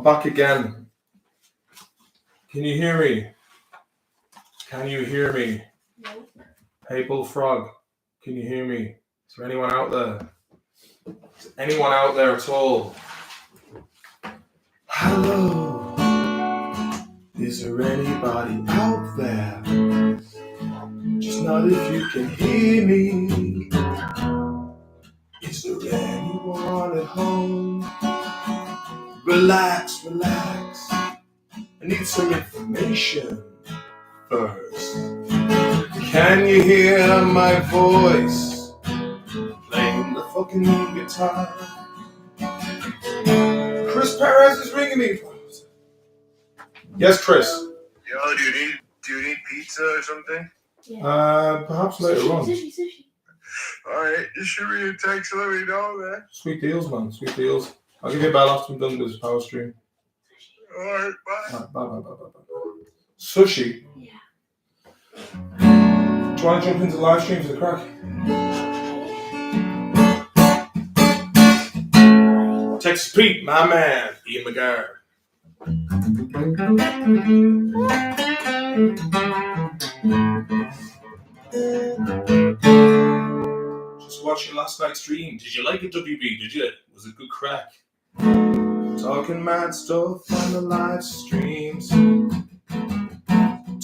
back again. Can you hear me? Can you hear me? No. Hey, Bullfrog, can you hear me? Is there anyone out there? Is there anyone out there at all? Hello. Is there anybody out there? Just not if you can hear me. Is there anyone at home? Relax, relax. I need some information first. Can you hear my voice? Playing the fucking guitar. Chris Perez is ringing me. Yes, Chris. Yo, do you need pizza or something? Yeah. Perhaps later on. Sushi. Alright, you shoot me a text and let me know, man. Sweet deals, man. Sweet deals. I'll give you a bell after I'm done with this power stream. Alright, bye. Bye. Sushi? Yeah. Do you want to jump into the live stream for the crack? Texas Pete, my man, Ian McGarr. Just watching last night's stream. Did you like it, WB? Did you? Was it good crack? Talking mad stuff on the live streams.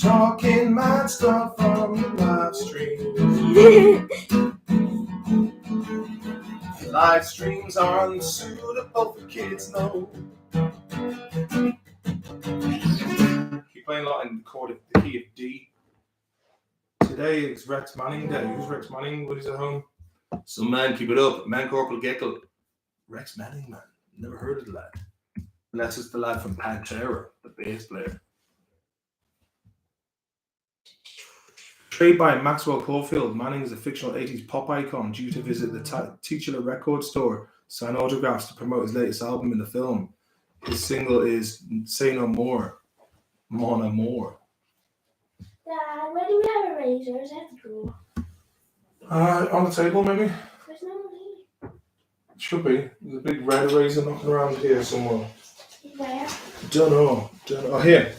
Talking mad stuff on the live streams. Live streams are unsuitable for kids, no. Keep playing a lot in the key of D. Today is Rex Manning Day. Who's Rex Manning? What is at home? Some man, keep it up. Man Corporal Geckel. Rex Manning, man. Never heard of the lad. Unless it's the lad from Pantera, the bass player. Portrayed by Maxwell Caulfield, Manning is a fictional 80s pop icon due to visit the titular record store, sign autographs to promote his latest album in the film. His single is Say No More, Mon Amour. Dad, where do we have erasers? I have to draw. On the table, maybe? There's no one Should be. There's a big red eraser knocking around here somewhere. here. Where? Don't know. Oh, here.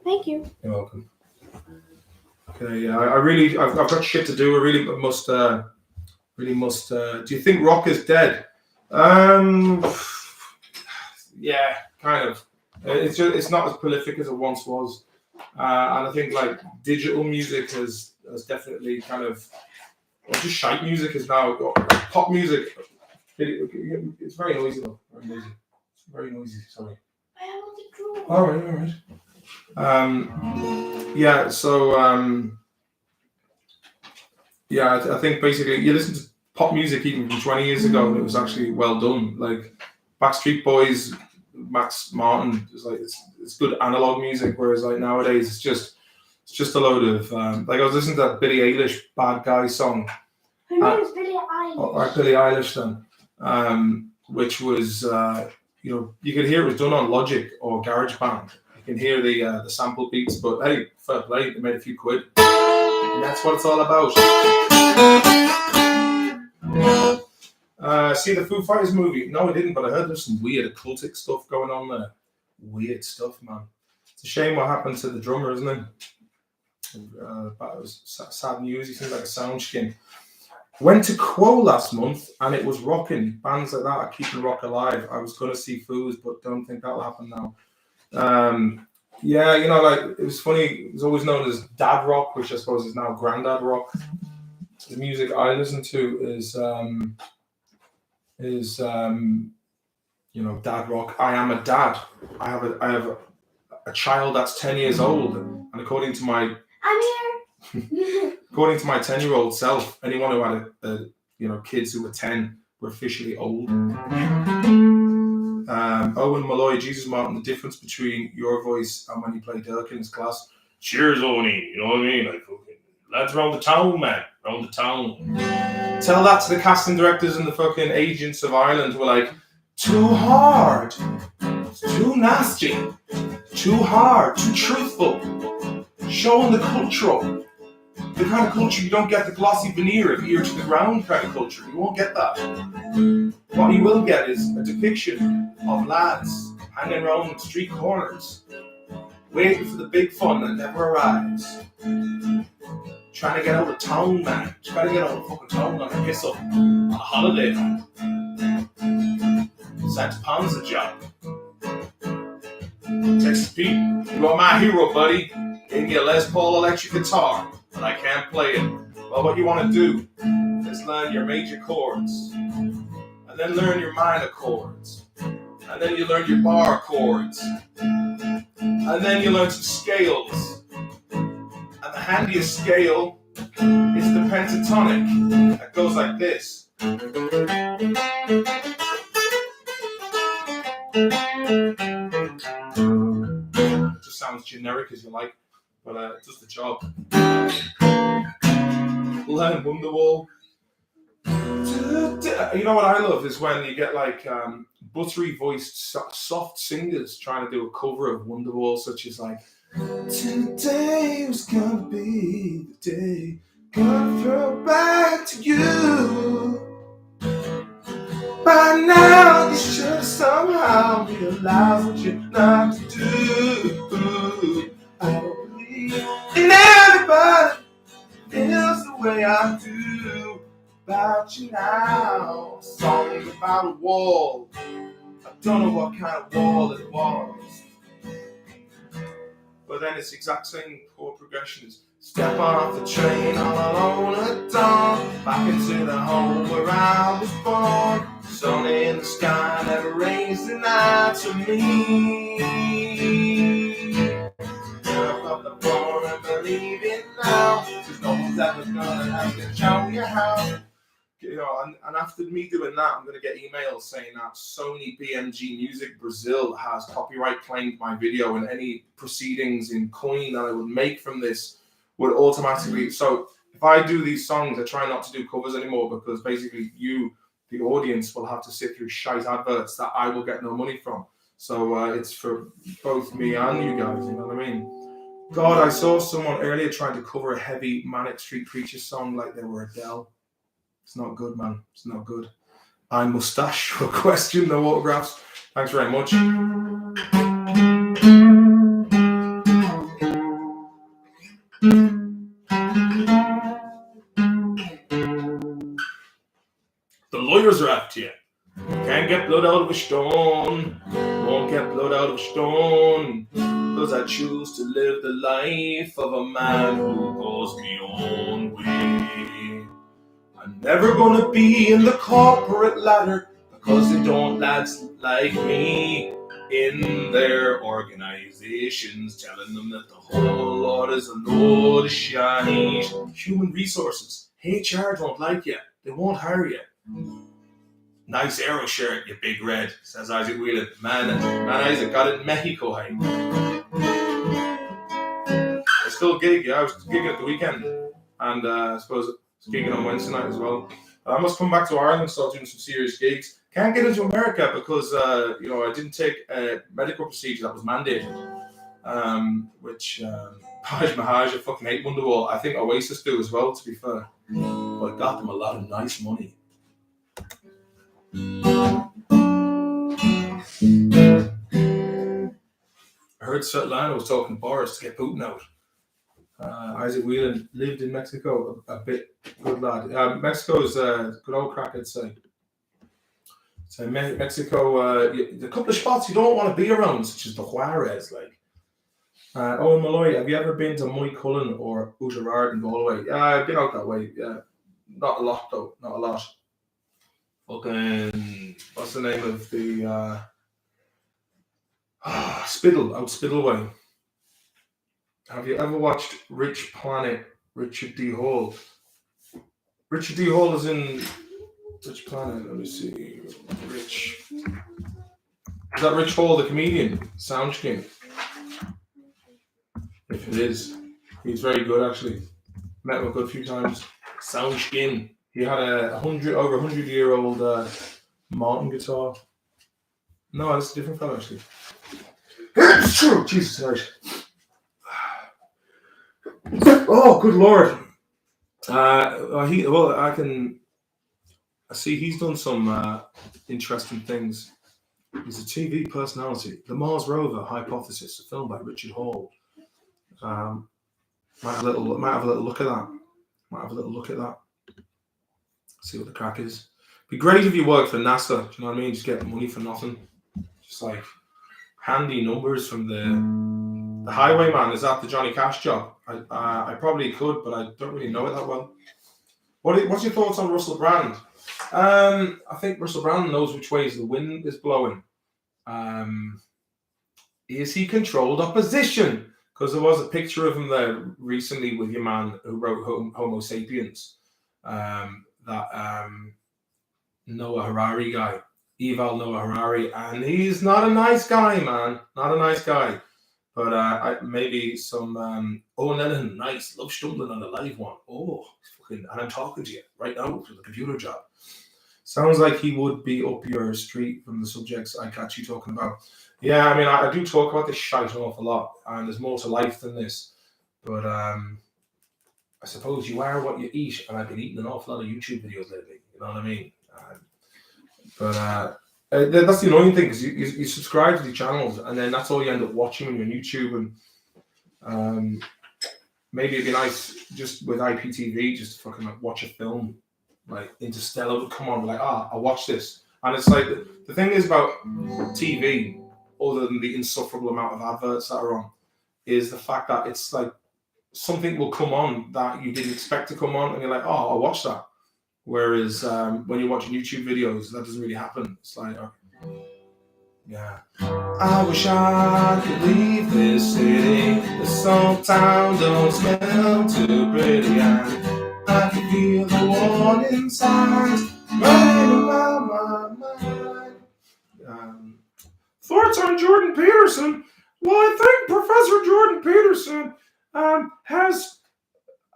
Thank you. You're welcome. Okay, yeah, I've got shit to do. I really must. Do you think rock is dead? Yeah, kind of. It's not as prolific as it once was, and I think like digital music has definitely kind of, or just shite music is now pop music. It's very noisy though. Very noisy. It's very noisy. Sorry. I want to draw. All right. Yeah, so I think basically you listen to pop music even from 20 years ago and it was actually well done. Like Backstreet Boys, Max Martin, it's good analog music, whereas like nowadays it's just a load of like I was listening to that Billie Eilish Bad Guy song. Her name is Billie Eilish. Or Billie Eilish then, which was you could hear it was done on Logic or GarageBand. You can hear the sample beats, but hey, fair play, they made a few quid. And that's what it's all about. See the Foo Fighters movie? No, I didn't, but I heard there's some weird occultic stuff going on there. Weird stuff, man. It's a shame what happened to the drummer, isn't it? It was sad news. He seemed like a sound skin. Went to Quo last month and it was rocking. Bands like that are keeping rock alive. I was going to see Foos, but don't think that'll happen now. Yeah, like it was funny. It was always known as dad rock, which I suppose is now granddad rock. The music I listen to is dad rock. I am a dad. I have a child that's 10 years old, and according to my according to my 10-year-old self, anyone who had kids who were 10 were officially old. Owen Malloy, Jesus Martin, the difference between your voice and when you play Dirk in his class. Cheers, Oni. You know what I mean? Like, fucking lads around the town, man. Around the town. Tell that to the casting directors and the fucking agents of Ireland who are like, too hard, too nasty, too hard, too truthful, showing the cultural. The kind of culture you don't get the glossy veneer of ear to the ground kind of culture. You won't get that. What you will get is a depiction of lads hanging around street corners, waiting for the big fun that never arrives. Trying to get out of town, man. Trying to get out of fucking town on a piss up on a holiday, man. Santa Panza job. Texas Pete, you are my hero, buddy. Gave me a Les Paul electric guitar, but I can't play it. Well, what you want to do is learn your major chords, and then learn your minor chords, and then you learn your bar chords, and then you learn some scales. And the handiest scale is the pentatonic. That goes like this. It just sounds generic as you like, but it does the job. Learn Wonderwall. You know what I love is when you get like buttery voiced soft singers trying to do a cover of Wonderwall, such as like, today was gonna be the day, gonna throw back to you. By now you should somehow realize what you're not to do. I don't believe in everybody feels the way I do about you now. A song about a wall. I don't know what kind of wall it was. But then it's the exact same chord progressions. Step off the train all alone at dawn, back into the home where I was born. Sun in the sky never rains the night to me. Get up on the floor and believe it now, 'cause no one's ever gonna have to show you how. You know, and after me doing that, I'm going to get emails saying that Sony BMG Music Brazil has copyright claimed my video, and any proceedings in coin that I would make from this would automatically. So if I do these songs, I try not to do covers anymore, because basically you, the audience, will have to sit through shite adverts that I will get no money from. So it's for both me and you guys, you know what I mean? God, I saw someone earlier trying to cover a heavy Manic Street Preachers song like they were Adele. It's not good, man. It's not good. I mustache for question, no autographs. Thanks very much. The lawyers are after you. Can't get blood out of a stone. Won't get blood out of a stone. 'Cause I choose to live the life of a man who goes my own way. I'm never gonna be in the corporate ladder, because they don't lads like me in their organizations, telling them that the whole lot is a load of shite. Human resources, HR don't like you. They won't hire you. Nice aero shirt, you big red, says Isaac Whelan. Man, Isaac got it in Mexico, hey. I still gig, yeah. I was gigging at the weekend, and I suppose gigging on Wednesday night as well. I must come back to Ireland and start doing some serious gigs. Can't get into America because I didn't take a medical procedure that was mandated. Which Haj Mahaj, I fucking hate Wonderwall. I think Oasis do as well, to be fair. But I got them a lot of nice money. I heard Svetlana was talking to Boris to get Putin out. Isaac Whelan lived in Mexico a bit. Good lad. Mexico is a good old crack, I'd say. So Mexico, a couple of spots you don't want to be around, such as the Juarez. Like, Owen Malloy, have you ever been to Moy Cullen or Oughterard in Galway? Yeah, I've been out that way. Yeah, not a lot though. Not a lot. Fucking, what's the name of the Spiddle, out Spiddle way. Have you ever watched Rich Planet, Richard D. Hall? Richard D. Hall is in Rich Planet. Let me see. Rich. Is that Rich Hall, the comedian? Soundskin. If it is, he's very good actually. Met him a good few times. Soundskin. He had a over 100-year-old Martin guitar. No, that's a different fellow actually. It's true. Jesus Christ. Oh, good Lord. I see he's done some interesting things. He's a TV personality. The Mars Rover Hypothesis, a film by Richard Hall. Might have a little look at that. See what the crack is. Be great if you worked for NASA. Do you know what I mean? Just get money for nothing. Just like handy numbers from the Highwayman. Is that the Johnny Cash job? I probably could, but I don't really know it that well. What's your thoughts on Russell Brand? I think Russell Brand knows which ways the wind is blowing. Is he controlled opposition? Because there was a picture of him there recently with your man who wrote Homo Sapiens. That Noah Harari guy, Yuval Noah Harari, and he's not a nice guy, man. Not a nice guy. But maybe some nice love stumbling on a live one. Oh, fucking, and I'm talking to you right now through the computer job. Sounds like he would be up your street from the subjects I catch you talking about. Yeah, I mean, I do talk about this shite an awful lot, and there's more to life than this. But I suppose you are what you eat, and I've been eating an awful lot of YouTube videos lately. You know what I mean? That's the annoying thing, because you subscribe to the channels, and then that's all you end up watching when you're on YouTube. And maybe it'd be nice just with IPTV, just to fucking like watch a film, like Interstellar would come on, like, I'll watch this. And it's like the thing is about TV, other than the insufferable amount of adverts that are on, is the fact that it's like something will come on that you didn't expect to come on, and you're like, I'll watch that. Whereas when you're watching YouTube videos, that doesn't really happen. It's like, yeah. I wish I could leave this city. This old town don't smell too pretty. I can feel the warning signs running around my mind. Thoughts on Jordan Peterson? Well, I think Professor Jordan Peterson has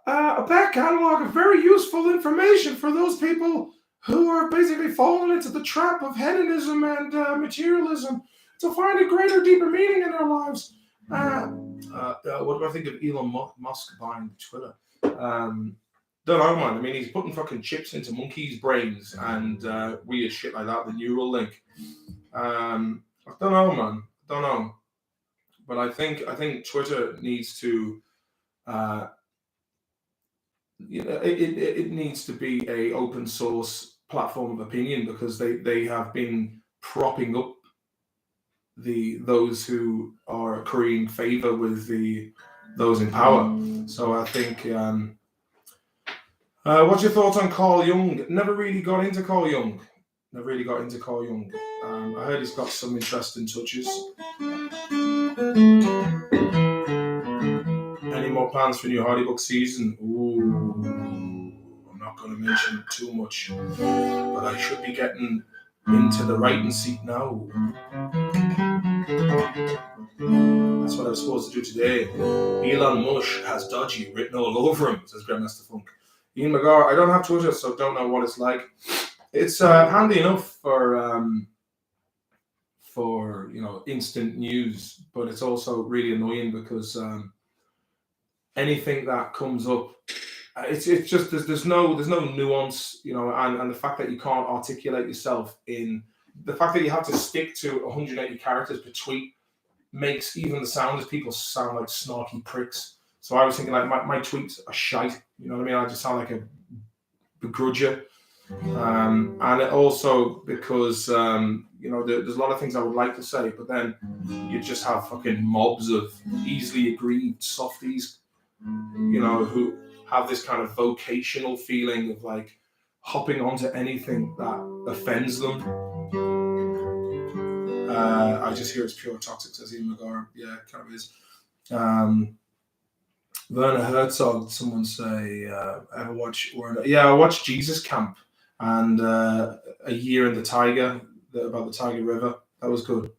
a back catalog of very useful information for those people who are basically falling into the trap of hedonism and materialism to find a greater, deeper meaning in their lives. What do I think of Elon Musk buying Twitter? Don't know, man. I mean, he's putting fucking chips into monkeys' brains and weird shit like that, the neural link. I don't know, man. Don't know. But I think Twitter needs to... it needs to be a open source platform of opinion, because they have been propping up those who are currying favor with those in power. So I think what's your thoughts on Carl Jung? Never really got into Carl Jung. I heard he's got some interesting touches. Any more plans for new Hardy Book season? Ooh, I'm not going to mention too much, but I should be getting into the writing seat now. That's what I was supposed to do today. Elon Musk has dodgy written all over him, says Grandmaster Funk. Ian McGar, I don't have Twitter, so don't know what it's like. It's handy enough for instant news, but it's also really annoying because anything that comes up, it's just there's no nuance, and the fact that you can't articulate yourself in the fact that you have to stick to 180 characters per tweet makes even the soundest people sound like snarky pricks. So I was thinking, like, my tweets are shite. You know what I mean? I just sound like a begrudger. And it also because there's a lot of things I would like to say, but then you just have fucking mobs of easily aggrieved softies, who have this kind of vocational feeling of like hopping onto anything that offends them. I just hear it's pure toxic, says Ian McGar. Yeah, it kind of is. Werner Herzog, someone say, ever watch? Yeah, I watched Jesus Camp and A Year in the Tiger, about the Tiger River. That was good.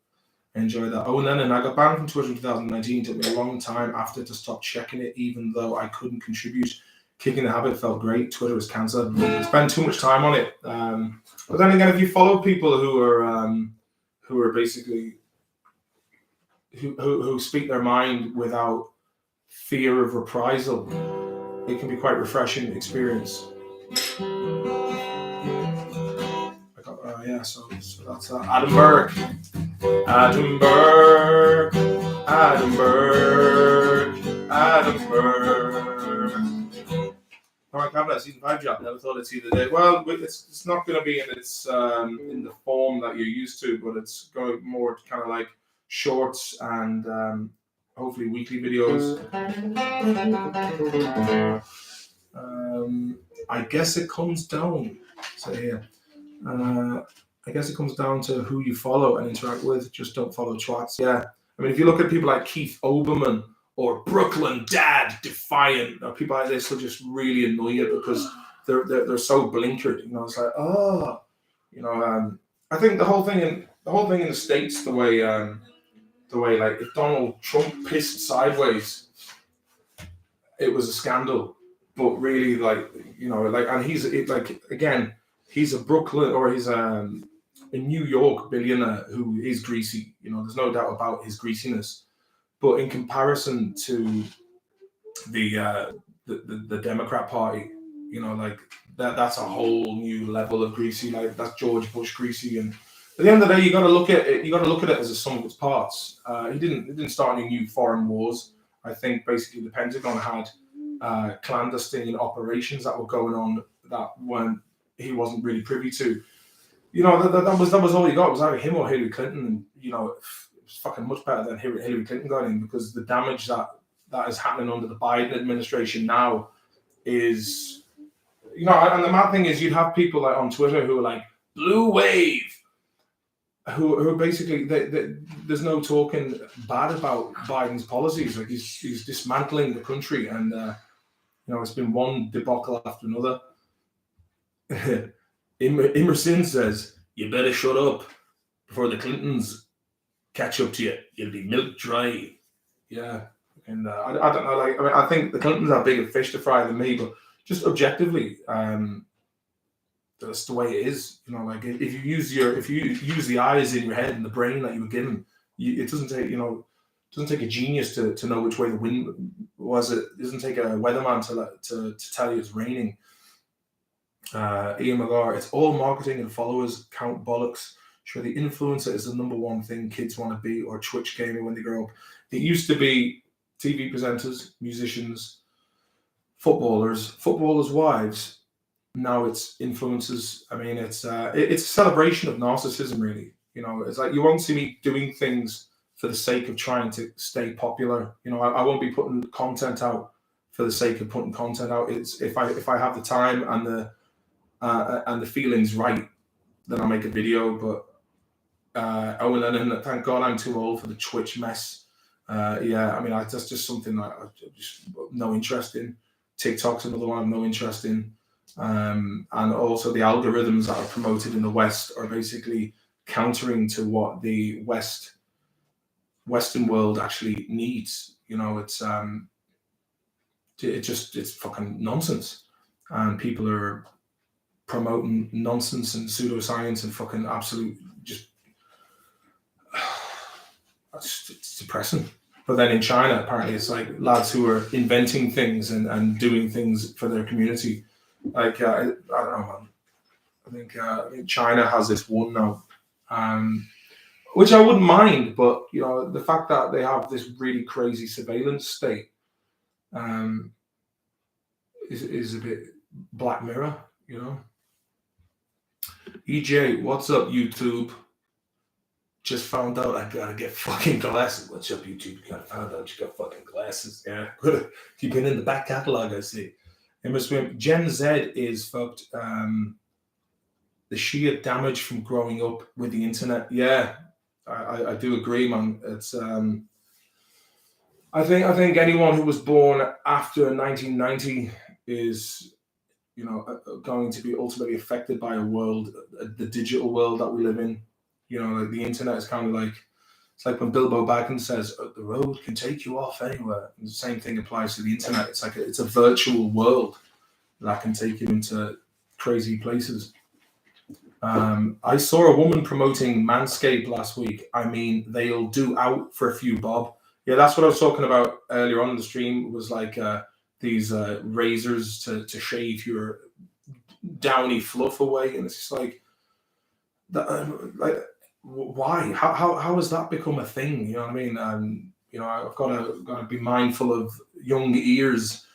I enjoyed that. Oh, and then I got banned from Twitter in 2019. It took me a long time after to stop checking it, even though I couldn't contribute. Kicking the habit felt great. Twitter is cancer. Spend too much time on it. But then again, if you follow people who are basically who speak their mind without fear of reprisal, it can be quite refreshing experience. So that's Adam Burke. Alright, Cabinet season 5 job. Never thought I'd see the day. Well, it's not going to be in its in the form that you're used to, but it's going more kind of like shorts and hopefully weekly videos. I guess it comes down. So here, I guess it comes down to who you follow and interact with. Just don't follow twats. Yeah, I mean, if you look at people like Keith Olbermann or Brooklyn Dad Defiant, or people like this will just really annoy you because they're so blinkered. You know, it's like, oh, you know. I think the whole thing in the States, the way like if Donald Trump pissed sideways, it was a scandal. But really, like, you know, like, and he's a Brooklyn, or he's a New York billionaire who is greasy. You know, there's no doubt about his greasiness. But in comparison to the Democrat Party, you know, like that's a whole new level of greasy. Like that's George Bush greasy. And at the end of the day, you got to look at it. You got to look at it as a sum of its parts. He didn't start any new foreign wars. I think basically the Pentagon had clandestine operations that were going on that he wasn't really privy to. You know, that was all you got. It was either him or Hillary Clinton, and you know, it was fucking much better than Hillary Clinton going in, because the damage that is happening under the Biden administration now is, you know, and the mad thing is, you'd have people like on Twitter who are like blue wave, who basically there's no talking bad about Biden's policies. Like he's dismantling the country, and you know, it's been one debacle after another. Emerson says, "You better shut up before the Clintons catch up to you. You'll be milk dry." Yeah, and I don't know. Like, I mean, I think the Clintons are bigger fish to fry than me, but just objectively, that's the way it is. You know, like if you use the eyes in your head and the brain that you were given, it doesn't take a genius to know which way the wind was. It doesn't take a weatherman to tell you it's raining. Ian McGar, it's all marketing and followers count bollocks. Sure, the influencer is the number one thing kids want to be, or Twitch gamer when they grow up. It used to be TV presenters, musicians, footballers' wives. Now it's influencers. I mean, it's a celebration of narcissism, really. You know, it's like you won't see me doing things for the sake of trying to stay popular. You know, I won't be putting content out for the sake of putting content out. It's if I have the time and the feelings right, then I'll make a video. But Owen Lennon, thank God I'm too old for the Twitch mess. Yeah, I mean, that's just something that I just no interest in. TikTok's another one I'm no interest in. And also the algorithms that are promoted in the West are basically countering to what the Western world actually needs. You know, it's fucking nonsense, and people are promoting nonsense and pseudoscience and fucking absolute it's depressing. But then in China, apparently it's like lads who are inventing things and doing things for their community. Like I don't know, man. I think China has this one now, which I wouldn't mind, but you know, the fact that they have this really crazy surveillance state is a bit Black Mirror, you know. EJ, what's up, YouTube? Just found out I gotta get fucking glasses. What's up, YouTube? Found out you got fucking glasses. Yeah, you've been in the back catalog, I see. Gen Z is fucked. The sheer damage from growing up with the internet. Yeah, I do agree, man. It's I think anyone who was born after 1990 is, you know, going to be ultimately affected by the digital world that we live in. You know, like the internet is kind of like, it's like when Bilbo Baggins says, "The road can take you off anywhere." And the same thing applies to the internet. It's like it's a virtual world that can take you into crazy places. I saw a woman promoting Manscaped last week. I mean, they'll do out for a few bob. Yeah, that's what I was talking about earlier on in the stream. Was like these razors to shave your downy fluff away, and it's just like that. Like, why? How has that become a thing? You know what I mean? You know, I've got to be mindful of young ears,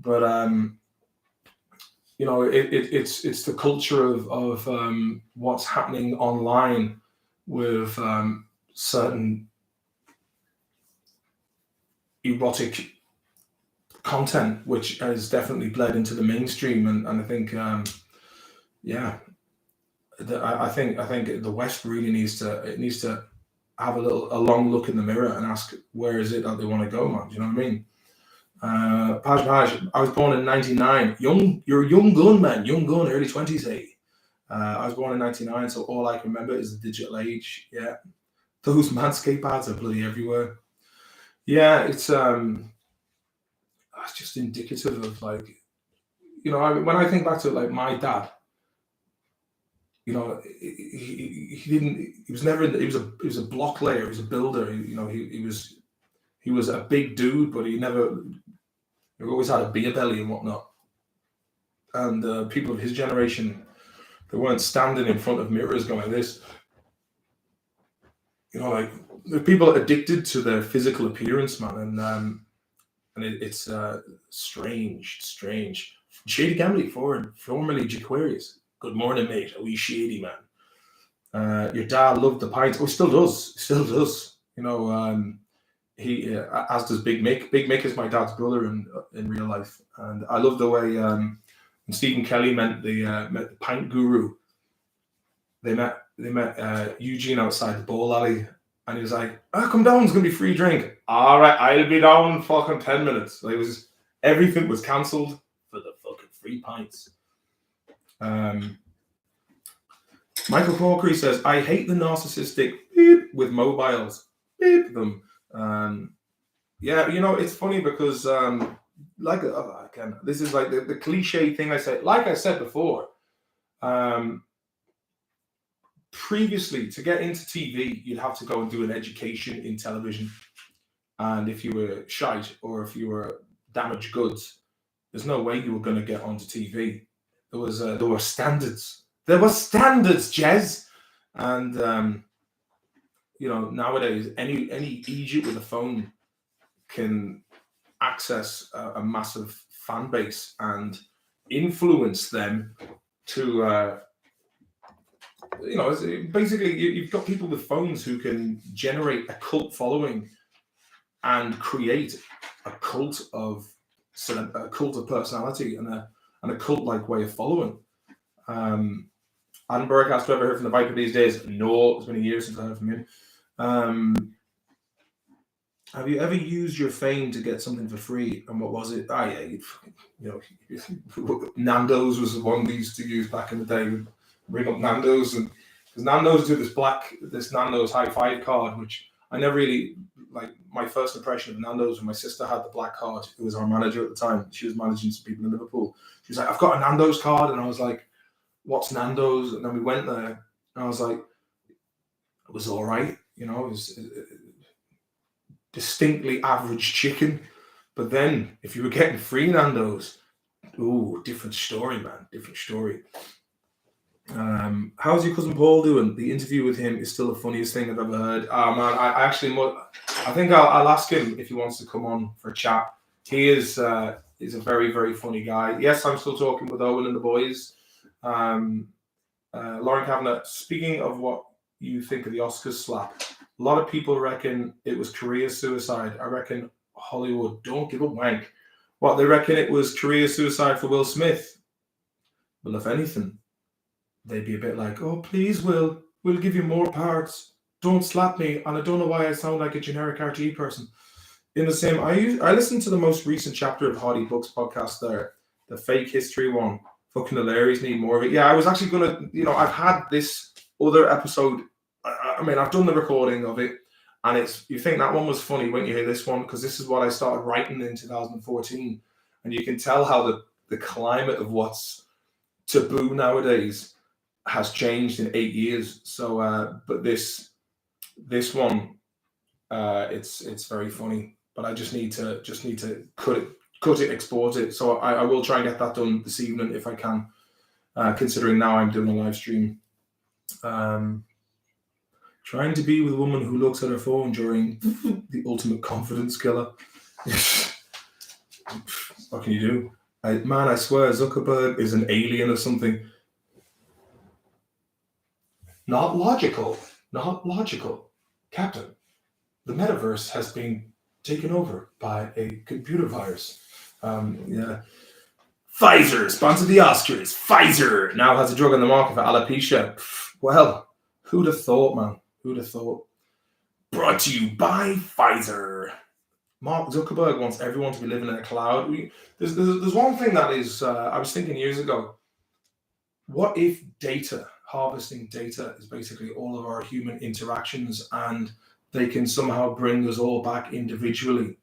but you know, it's the culture of what's happening online with certain erotic content, which has definitely bled into the mainstream, and I think yeah, I think the West really needs to have a long look in the mirror and ask, where is it that they want to go, man? Do you know what I mean? Paj, I was born in 99. You're a young gun, man. Young gun, early 20s, hey. I was born in 99, so all I can remember is the digital age. Yeah. Those Manscaped ads are bloody everywhere. Yeah, it's just indicative of, like, you know, when I think back to, like, my dad, you know, he was never, he was a block layer, he was a builder, you know, he was a big dude, but he always had a beer belly and whatnot. And people of his generation, they weren't standing in front of mirrors going this. You know, like, the people addicted to their physical appearance, man, and it's strange. Shady Gambley, formerly Jaquarius. Good morning, mate. A wee shady man. Your dad loved the pints. Oh, still does. You know, he as does Big Mick. Big Mick is my dad's brother in real life, and I love the way when Stephen Kelly met the pint guru. They met Eugene outside the ball alley, and he was like, come down, it's gonna be free drink. All right, I'll be down in fucking 10 minutes. Like, everything was cancelled for the fucking free pints. Michael Corkery says, I hate the narcissistic beep with mobiles. Beep them. Yeah, you know, it's funny because like, again, this is like the cliche thing I say. Like I said before, previously, to get into TV, you'd have to go and do an education in television. And if you were shite or if you were damaged goods, there's no way you were going to get onto TV. There were standards. There were standards, Jez. And you know, nowadays, any idiot with a phone can access a massive fan base and influence them to you know, basically, you've got people with phones who can generate a cult following and create a cult of personality and a cult-like way of following. Adam Burke asked, "Have I ever heard from the Viper these days?" No, it's been a year since I heard from him. Have you ever used your fame to get something for free? And what was it? Yeah, you know, Nando's was the one we used to use back in the day. We'd bring up Nando's, and because Nando's do this Nando's high five card, which I never really like. My first impression of Nando's when my sister had the black card, who was our manager at the time. She was managing some people in Liverpool. She was like, "I've got a Nando's card," and I was like, "What's Nando's?" And then we went there, and I was like, "It was all right, you know, it was distinctly average chicken." But then, if you were getting free Nando's, ooh, different story, man, different story. How's your cousin Paul doing? The interview with him is still the funniest thing I've ever heard. Oh man, I think I'll ask him if he wants to come on for a chat. He is a very, very funny guy. Yes, I'm still talking with Owen and the boys. Lauren Kavanagh, speaking of what you think of the Oscars slap, a lot of people reckon it was career suicide. I reckon Hollywood don't give a wank. What, they reckon it was career suicide for Will Smith? Well, if anything, they'd be a bit like, "Oh, please, Will, we'll give you more parts. Don't slap me." And I don't know why I sound like a generic RTE person. In the same, I listened to the most recent chapter of Hardy Books podcast there, the fake history one. Fucking hilarious, need more of it. Yeah, I was actually going to, you know, I've had this other episode. I mean, I've done the recording of it, and you think that one was funny when you hear this one, because this is what I started writing in 2014. And you can tell how the climate of what's taboo nowadays has changed in 8 years. So, but this one, it's very funny. But I just need to cut it cut it, export it. So I will try and get that done this evening if I can, considering now I'm doing a live stream. Trying to be with a woman who looks at her phone during the ultimate confidence killer. What can you do? I swear Zuckerberg is an alien or something. Not logical. Captain, the metaverse has been taken over by a computer virus. Yeah. Pfizer sponsored the Oscars. Pfizer now has a drug on the market for alopecia. Well, who'd have thought, man? Who'd have thought? Brought to you by Pfizer. Mark Zuckerberg wants everyone to be living in a cloud. There's one thing that is, I was thinking years ago, what if harvesting data is basically all of our human interactions, and they can somehow bring us all back individually?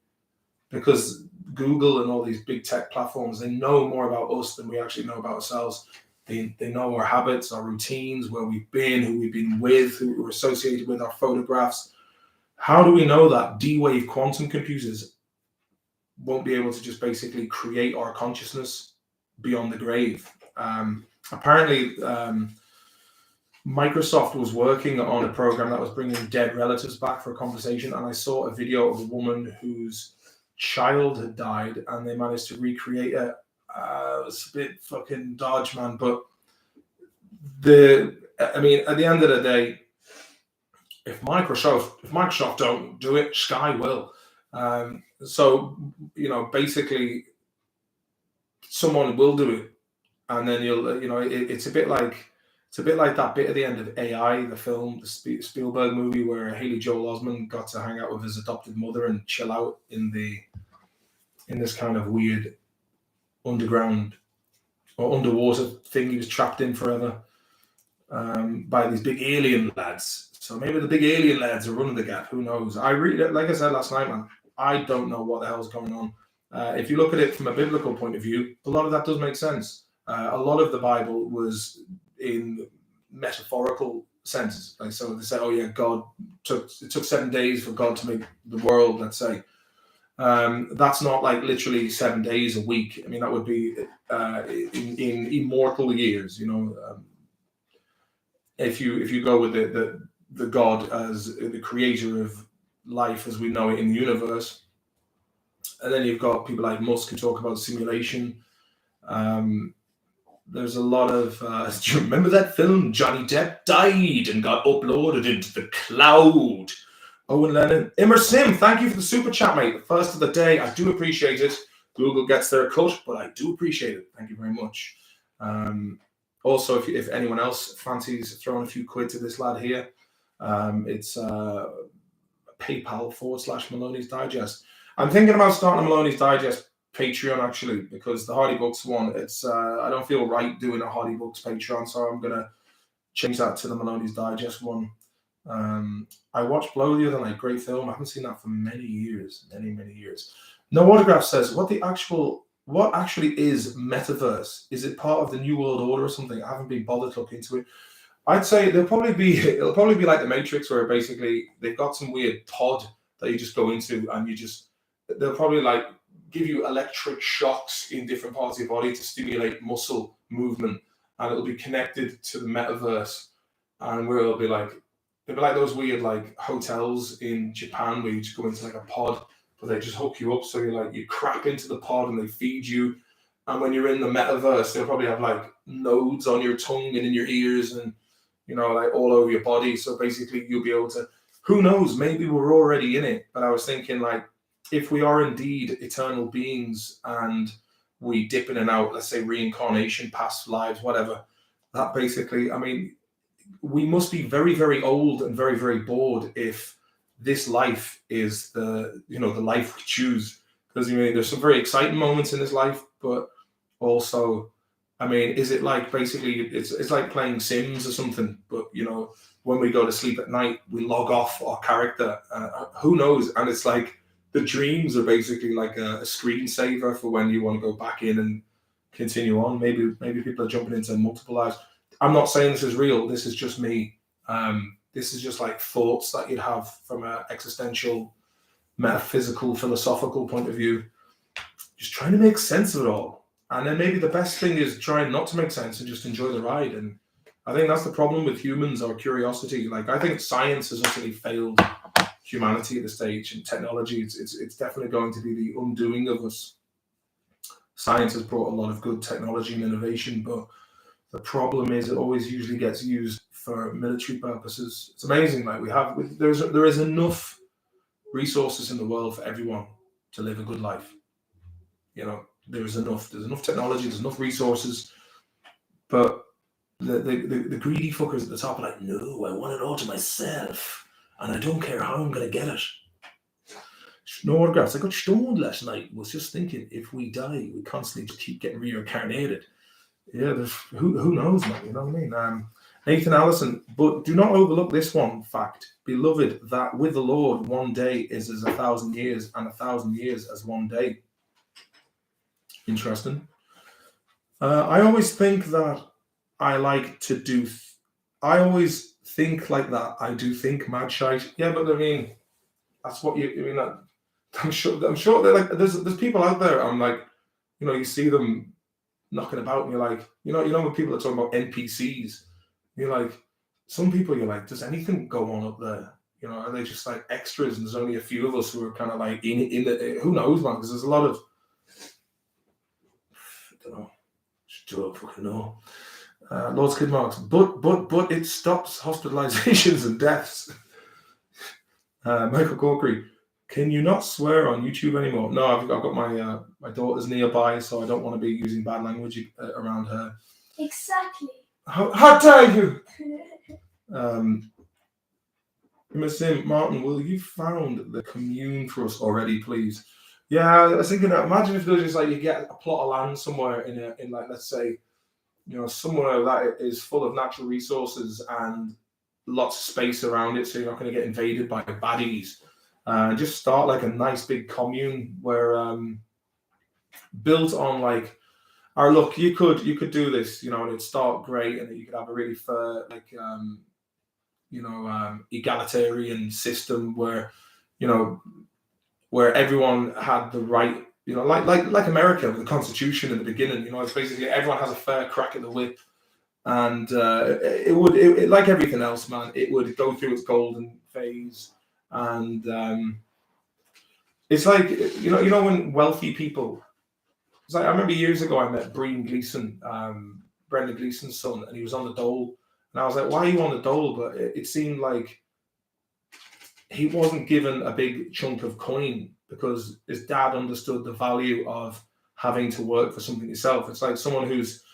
Because Google and all these big tech platforms, they know more about us than we actually know about ourselves. They know our habits, our routines, where we've been, who we've been with, who we're associated with, our photographs. How do we know that D-Wave quantum computers won't be able to just basically create our consciousness beyond the grave? Apparently, Microsoft was working on a program that was bringing dead relatives back for a conversation, and I saw a video of a woman whose child had died, and they managed to recreate it. It was a bit fucking dodge, man. But at the end of the day, if Microsoft don't do it, Sky will. So basically, someone will do it, and then it's a bit like that bit at the end of AI, the film, the Spielberg movie, where Haley Joel Osment got to hang out with his adopted mother and chill out in this kind of weird underground or underwater thing he was trapped in forever by these big alien lads. So maybe the big alien lads are running the gap. Who knows? Like I said last night, man, I don't know what the hell's going on. If you look at it from a biblical point of view, a lot of that does make sense. A lot of the Bible was in metaphorical senses. Like, so they say, oh yeah, it took 7 days for God to make the world, let's say. That's not like literally 7 days a week. I mean, that would be in immortal years, if you go with the God as the creator of life as we know it in the universe. And then you've got people like Musk who talk about simulation. There's a lot of do you remember that film? Johnny Depp died and got uploaded into the cloud. Owen Lennon. Sim, thank you for the super chat, mate. The first of the day. I do appreciate it. Google gets their cut, but I do appreciate it. Thank you very much. Also, if anyone else fancies throwing a few quid to this lad here, it's PayPal/Maloneys Digest. I'm thinking about starting a Maloneys Digest Patreon, actually, because the Hardy Books one, it's I don't feel right doing a Hardy Books Patreon, so I'm going to change that to the Maloneys Digest one. I watched Blow the other night, great film. I haven't seen that for many years. No Autograph says, what actually is metaverse? Is it part of the New World Order or something? I haven't been bothered to look into it. I'd say it'll probably be like the Matrix, where basically they've got some weird pod that you just go into, and they'll probably like give you electric shocks in different parts of your body to stimulate muscle movement, and it'll be connected to the metaverse, and where they'll be like those weird like hotels in Japan where you just go into like a pod, but they just hook you up, so you crap into the pod and they feed you. And when you're in the metaverse, they'll probably have like nodes on your tongue and in your ears and like all over your body. So basically you'll be able to, who knows, maybe we're already in it. But I was thinking, like, if we are indeed eternal beings and we dip in and out, let's say reincarnation, past lives, whatever, that basically, I mean, we must be very, very old and very, very bored if this life is the life we choose. Because there's some very exciting moments in this life, but also, I mean, is it like basically it's like playing Sims or something? But when we go to sleep at night, we log off our character. Who knows? And it's like the dreams are basically like a screensaver for when you want to go back in and continue on. Maybe people are jumping into multiple lives. I'm not saying this is real. This is just me. This is just like thoughts that you'd have from an existential, metaphysical, philosophical point of view. just trying to make sense of it all. And then maybe the best thing is trying not to make sense and just enjoy the ride. And I think that's the problem with humans, or curiosity. Like, I think science has utterly failed humanity at this stage, and technology, it's definitely going to be the undoing of us. Science has brought a lot of good technology and innovation, but the problem is it always usually gets used for military purposes. It's amazing. Like, there is enough resources in the world for everyone to live a good life. You know, there's enough technology, there's enough resources, but the greedy fuckers at the top are like, no, I want it all to myself, and I don't care how I'm going to get it. No autographs. I got stoned last night. Was just thinking, if we die, we constantly just keep getting reincarnated. Yeah, who knows, man? You know what I mean? Nathan Allison, but do not overlook this one fact, beloved, that with the Lord 1 day is as 1,000 years, and 1,000 years as 1 day. Interesting. I always think that I like to do. I always think like that. I do think mad shite. Yeah, but I mean, that's what you. I mean, that, I'm sure that, like, there's people out there. I'm like, you know, you see them knocking about, and you're like, you know when people are talking about NPCs, you're like, some people, you're like, does anything go on up there? You know, are they just like extras? And there's only a few of us who are kind of like in the. Who knows, man? Because there's a lot of. I don't know. Don't fucking know. Lord Skid Marks, but it stops hospitalizations and deaths. Michael Corkery, can you not swear on YouTube anymore? No, I've got my daughters nearby, so I don't want to be using bad language around her. Exactly. How dare you? Martin, will you found the commune for us already, please? Yeah, I was thinking, imagine if there was just like, you get a plot of land somewhere in like, let's say, you know, somewhere that is full of natural resources and lots of space around it, so you're not going to get invaded by baddies. Just start like a nice big commune where built on like, or look, you could do this, you know, and it'd start great, and you could have a really fair, like, egalitarian system where, you know, where everyone had the right, you know, like America with the Constitution in the beginning, you know, it's basically everyone has a fair crack at the whip, and it would like everything else, man, it would go through its golden phase, and it's like, you know when wealthy people, it's like, I remember years ago I met Brendan Gleeson's son, and he was on the dole, and I was like, why are you on the dole? But it seemed like he wasn't given a big chunk of coin because his dad understood the value of having to work for something yourself. It's like someone who's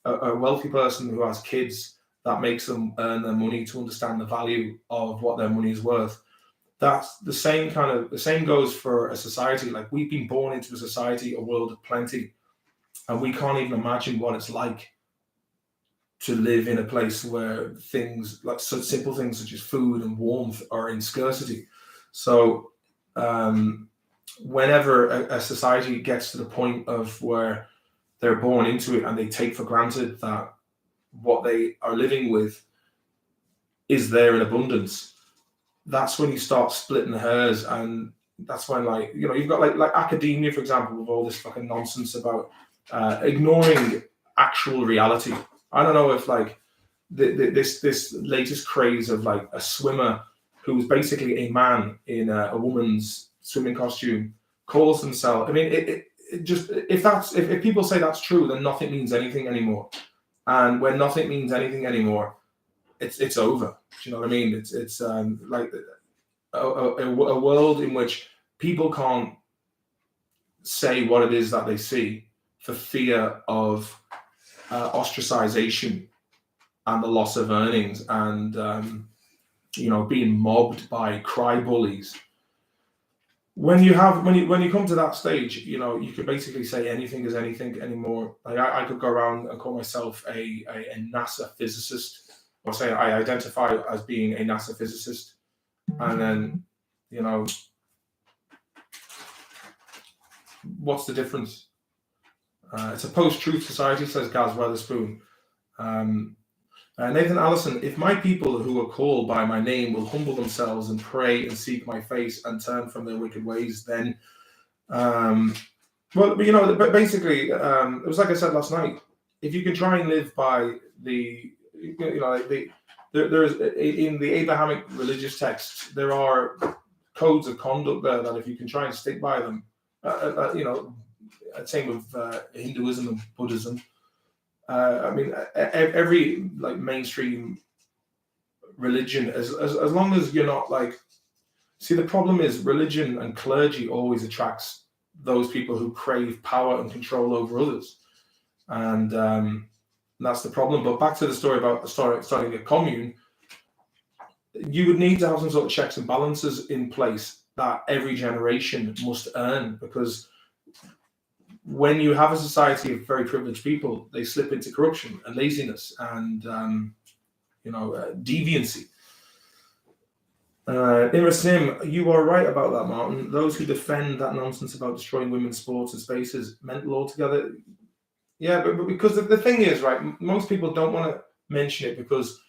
a wealthy person who has kids, that makes them earn their money to understand the value of what their money is worth. That's the same goes for a society. Like, we've been born into a society, a world of plenty, and we can't even imagine what it's like to live in a place where things like such simple things such as food and warmth are in scarcity. So whenever a society gets to the point of where they're born into it and they take for granted that what they are living with is there in abundance, that's when you start splitting hairs. And that's when, like, you know, you've got like academia, for example, with all this fucking nonsense about ignoring actual reality. I don't know if like this latest craze of like a swimmer who was basically a man in a woman's swimming costume calls himself. I mean, it just, if people say that's true, then nothing means anything anymore. And when nothing means anything anymore, it's over. Do you know what I mean? It's like a world in which people can't say what it is that they see for fear of ostracization and the loss of earnings, and being mobbed by cry bullies. When you come to that stage, you know, you could basically say anything is anything anymore. Like, I could go around and call myself a NASA physicist, or say I identify as being a NASA physicist, and then, you know, what's the difference? It's a post-truth society, says Gaz Weatherspoon. Nathan Allison, if my people who are called by my name will humble themselves and pray and seek my face and turn from their wicked ways, then Well, but basically, it was like I said last night. If you can try and live by there is in the Abrahamic religious texts, there are codes of conduct there that if you can try and stick by them, same with Hinduism and Buddhism. Every like mainstream religion, as long as you're not like, see, the problem is religion and clergy always attracts those people who crave power and control over others, and that's the problem. But back to the story about starting a commune, you would need to have some sort of checks and balances in place that every generation must earn, because when you have a society of very privileged people, they slip into corruption and laziness and deviancy. Sim, you are right about that, Martin. Those who defend that nonsense about destroying women's sports and spaces, mental altogether. Yeah, but because the thing is, right, most people don't want to mention it because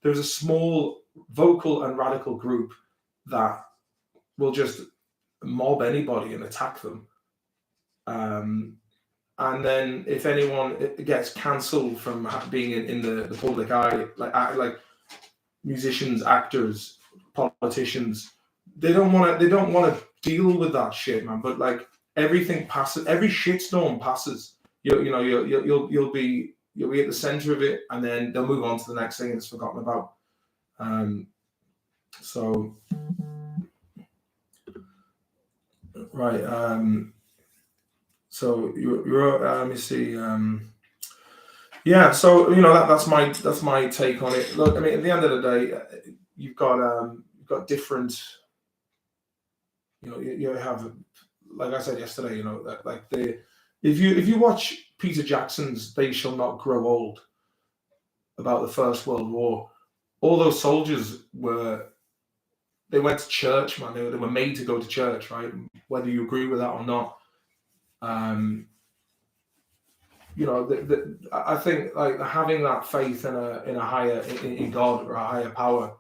there's a small vocal and radical group that will just mob anybody and attack them. And then if anyone gets cancelled from being in the public eye, like musicians, actors, politicians, they don't want to deal with that shit, man. But like everything passes, every shitstorm passes. You'll be at the center of it, and then they'll move on to the next thing and it's forgotten about. So right. So you're let me see. Yeah. So that's my take on it. Look, I mean, at the end of the day, you've got different. You have, like I said yesterday, that like if you watch Peter Jackson's "They Shall Not Grow Old" about the First World War, all those soldiers they went to church, man. They were made to go to church, right? Whether you agree with that or not. I think like having that faith in a higher in God or a higher power,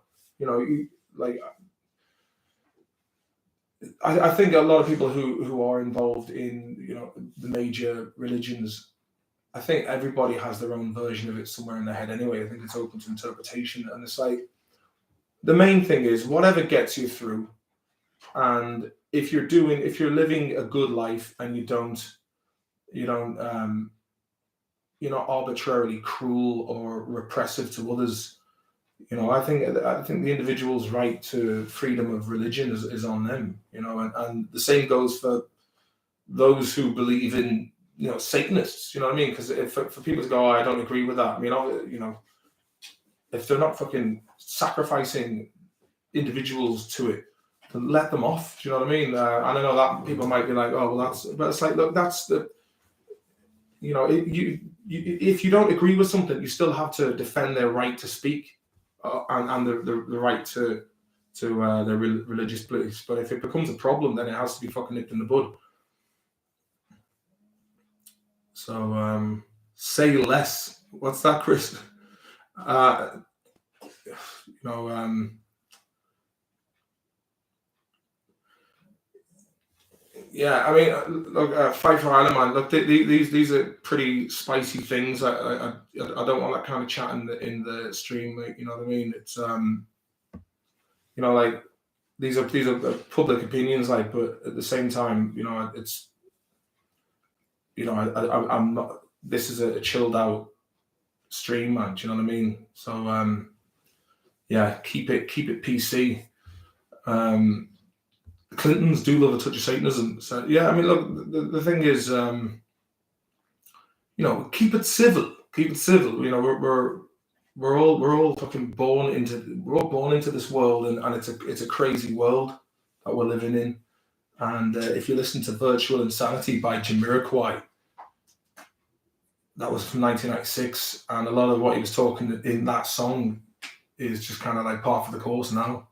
I think a lot of people who are involved in the major religions, I think everybody has their own version of it somewhere in their head anyway. I think it's open to interpretation, and it's like the main thing is whatever gets you through. And if you're living a good life and you're not arbitrarily cruel or repressive to others, I think the individual's right to freedom of religion is on them, and the same goes for those who believe in Satanists, you know what I mean? Because for people to go, I don't agree with that, if they're not fucking sacrificing individuals to it, then let them off. Do you know what I mean? And I know that people might be like, oh, well, but it's like, look, that's the, if you don't agree with something, you still have to defend their right to speak and the right to their religious beliefs. But if it becomes a problem, then it has to be fucking nipped in the bud. So say less. What's that, Chris? Yeah, I mean, look, Fight for Ireland, man. Look, these are pretty spicy things. I don't want that kind of chat in the stream. You know what I mean? It's like these are public opinions, like, but at the same time, it's I'm not. This is a chilled out stream, man. Do you know what I mean? So yeah, keep it PC. Clintons do love a touch of Satanism. So yeah, I mean, look, the thing is, keep it civil. Keep it civil. We're all fucking born into this world, and it's a crazy world that we're living in. And if you listen to "Virtual Insanity" by Jamiroquai, that was from 1996, and a lot of what he was talking in that song is just kind of like par for the course now.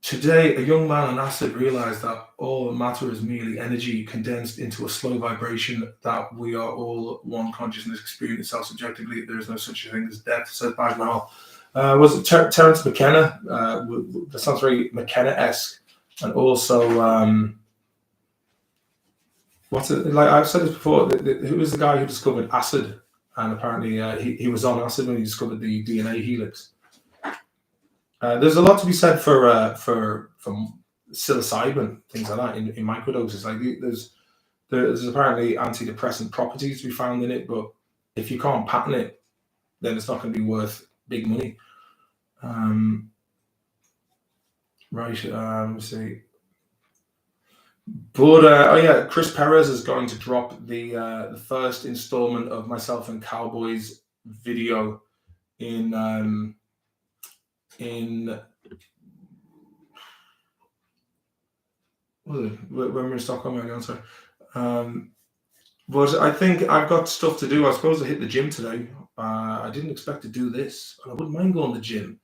Today, a young man on acid realized that all matter is merely energy condensed into a slow vibration, that we are all one consciousness experiencing self-subjectively. There is no such thing as death, said Bagnall. Was it Terence McKenna? That sounds very McKenna-esque. And also, what's it like? I've said this before. Who was the guy who discovered acid? And apparently, he was on acid when he discovered the DNA helix. There's a lot to be said for psilocybin, things like that, in microdoses. Like there's apparently antidepressant properties to be found in it, but if you can't patent it, then it's not going to be worth big money. Right. Let's see. But Chris Perez is going to drop the first installment of myself and Cowboys video in when we're in Stockholm again. Sorry. But I think I've got stuff to do. I was supposed to hit the gym today. I didn't expect to do this. I wouldn't mind going to the gym.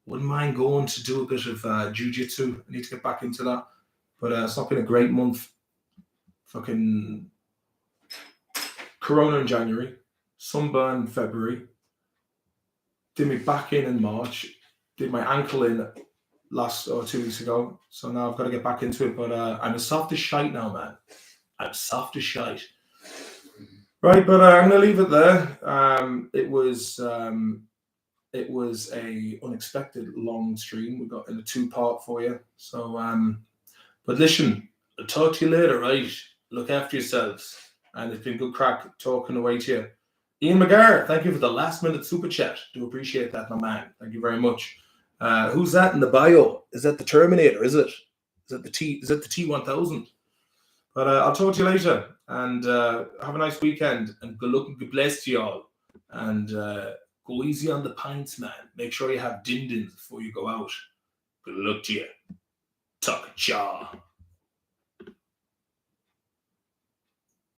Wouldn't mind going to do a bit of jiu-jitsu. I need to get back into that. But it's not been a great month. Fucking Corona in January. Sunburn in February. Did my back in March. Did my ankle in 2 weeks ago. So now I've got to get back into it. But I'm as soft as shite now, man. I'm soft as shite. Right, but I'm going to leave it there. It was a unexpected long stream. We got in a 2-part for you. So, but listen, I'll talk to you later, right? Look after yourselves. And it's been good crack talking away to you. Ian McGarr, thank you for the last minute super chat. Do appreciate that, my man. Thank you very much. Who's that in the bio? Is that the Terminator? Is it? Is that the T1000? But I'll talk to you later. And have a nice weekend. And good luck and good bless to you all. And go easy on the pints, man. Make sure you have din-dins before you go out. Good luck to you. Tuck jaw.